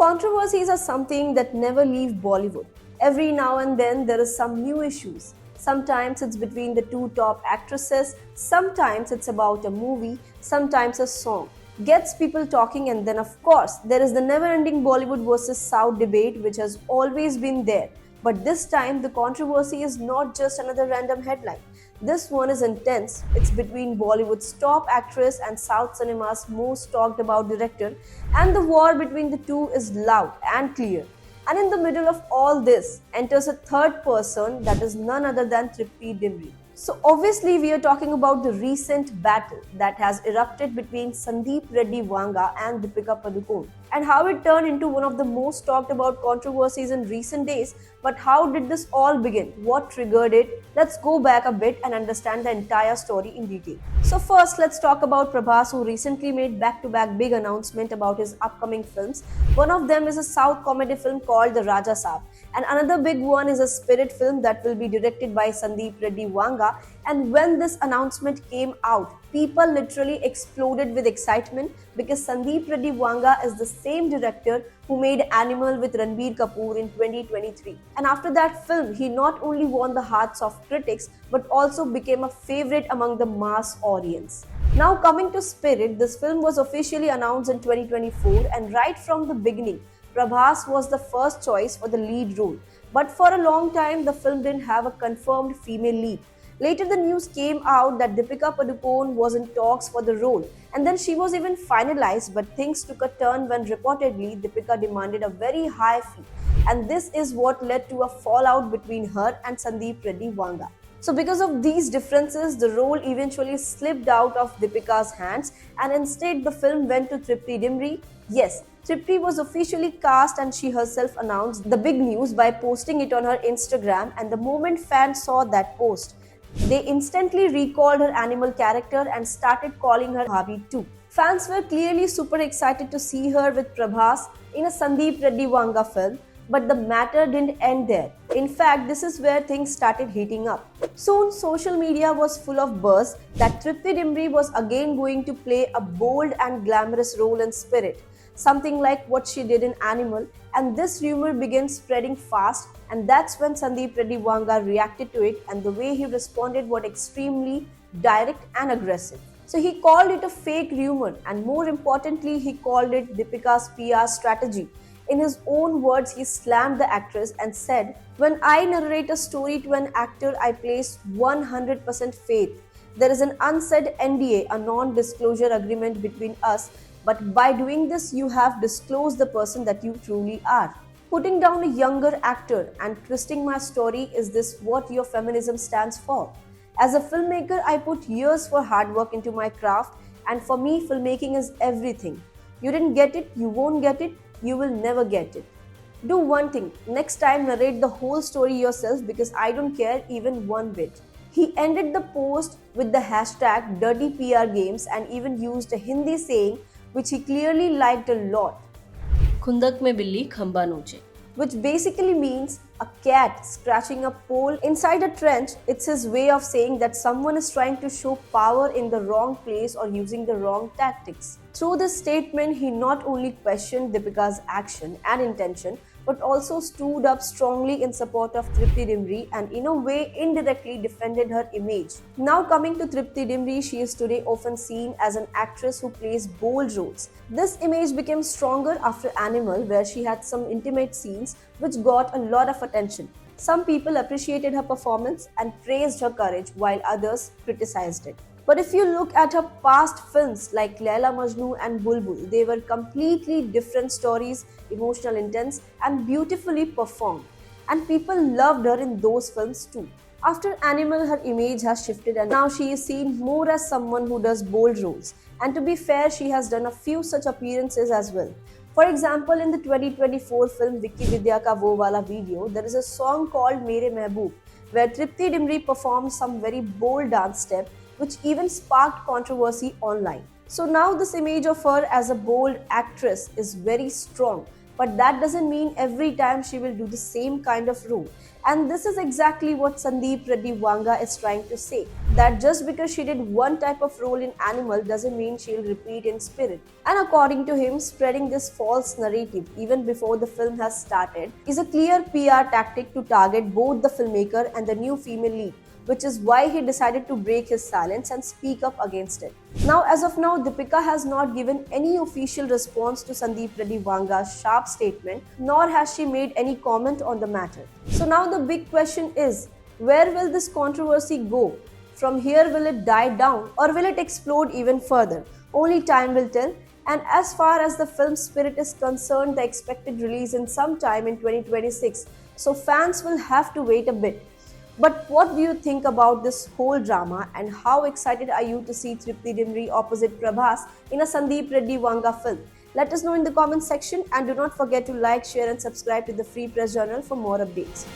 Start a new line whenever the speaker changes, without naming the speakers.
Controversies are something that never leave Bollywood. Every now and then there is some new issues. Sometimes it's between the two top actresses, sometimes it's about a movie, sometimes a song. Gets people talking, and then of course there is the never-ending Bollywood versus South debate which has always been there. But this time the controversy is not just another random headline. This one is intense. It's between Bollywood's top actress and South cinema's most talked about director, and the war between the two is loud and clear. And in the middle of all this enters a third person that is none other than Tripti Dimri. So obviously we are talking about the recent battle that has erupted between Sandeep Reddy Vanga and Deepika Padukone, and how it turned into one of the most talked about controversies in recent days. But how did this all begin? What triggered it? Let's go back a bit and understand the entire story in detail. So first, let's talk about Prabhas, who recently made back-to-back big announcement about his upcoming films. One of them is a South comedy film called The Raja Saab, and another big one is a spirit film that will be directed by Sandeep Reddy Vanga. And when this announcement came out, people literally exploded with excitement because Sandeep Reddy Vanga is the same director who made Animal with Ranbir Kapoor in 2023. And after that film, he not only won the hearts of critics but also became a favorite among the mass audience. Now coming to Spirit, this film was officially announced in 2024, and right from the beginning, Prabhas was the first choice for the lead role. But for a long time, the film didn't have a confirmed female lead. Later, the news came out that Deepika Padukone was in talks for the role, and then she was even finalized, but things took a turn when reportedly Deepika demanded a very high fee, and this is what led to a fallout between her and Sandeep Reddy Vanga. So because of these differences, the role eventually slipped out of Deepika's hands, and instead the film went to Tripti Dimri. Yes, Tripti was officially cast, and she herself announced the big news by posting it on her Instagram, and the moment fans saw that post, they instantly recalled her animal character and started calling her Bhabhi too. Fans were clearly super excited to see her with Prabhas in a Sandeep Reddy Vanga film, but the matter didn't end there. In fact, this is where things started heating up. Soon, social media was full of buzz that Tripti Dimri was again going to play a bold and glamorous role in Spirit, something like what she did in Animal, and this rumor began spreading fast, and that's when Sandeep Reddy Vanga reacted to it, and the way he responded was extremely direct and aggressive. So he called it a fake rumor, and more importantly, he called it Deepika's PR strategy. In his own words, he slammed the actress and said, "When I narrate a story to an actor, I place 100% faith. There is an unsaid NDA, a non-disclosure agreement between us, but by doing this, you have disclosed the person that you truly are. Putting down a younger actor and twisting my story, is this what your feminism stands for? As a filmmaker, I put years for hard work into my craft, and for me, filmmaking is everything. You didn't get it, you won't get it, you will never get it. Do one thing, next time narrate the whole story yourself because I don't care even one bit." He ended the post with the hashtag Dirty PR Games and even used a Hindi saying which he clearly liked a lot, "खुंदक में बिल्ली खंबा नोचे," which basically means a cat scratching a pole inside a trench. It's his way of saying that someone is trying to show power in the wrong place or using the wrong tactics. Through this statement, he not only questioned Deepika's action and intention, but also stood up strongly in support of Tripti Dimri and in a way indirectly defended her image. Now coming to Tripti Dimri, she is today often seen as an actress who plays bold roles. This image became stronger after Animal, where she had some intimate scenes which got a lot of attention. Some people appreciated her performance and praised her courage, while others criticized it. But if you look at her past films like Laila Majnu and Bulbul, they were completely different stories, emotional, intense, and beautifully performed. And people loved her in those films too. After Animal, her image has shifted, and now she is seen more as someone who does bold roles. And to be fair, she has done a few such appearances as well. For example, in the 2024 film Vicky Vidya Ka Wo Wala video, there is a song called Mere Mehboob, where Tripti Dimri performs some very bold dance step, which even sparked controversy online. So now this image of her as a bold actress is very strong, but that doesn't mean every time she will do the same kind of role. And this is exactly what Sandeep Reddy Vanga is trying to say, that just because she did one type of role in Animal doesn't mean she'll repeat in Spirit. And according to him, spreading this false narrative even before the film has started is a clear PR tactic to target both the filmmaker and the new female lead, which is why he decided to break his silence and speak up against it. Now, as of now, Deepika has not given any official response to Sandeep Reddy Vanga's sharp statement, nor has she made any comment on the matter. So now the big question is, where will this controversy go? From here, will it die down or will it explode even further? Only time will tell. And as far as the film Spirit is concerned, the expected release in some time in 2026, so fans will have to wait a bit. But what do you think about this whole drama, and how excited are you to see Tripti Dimri opposite Prabhas in a Sandeep Reddy Vanga film? Let us know in the comment section, and do not forget to like, share and subscribe to the Free Press Journal for more updates.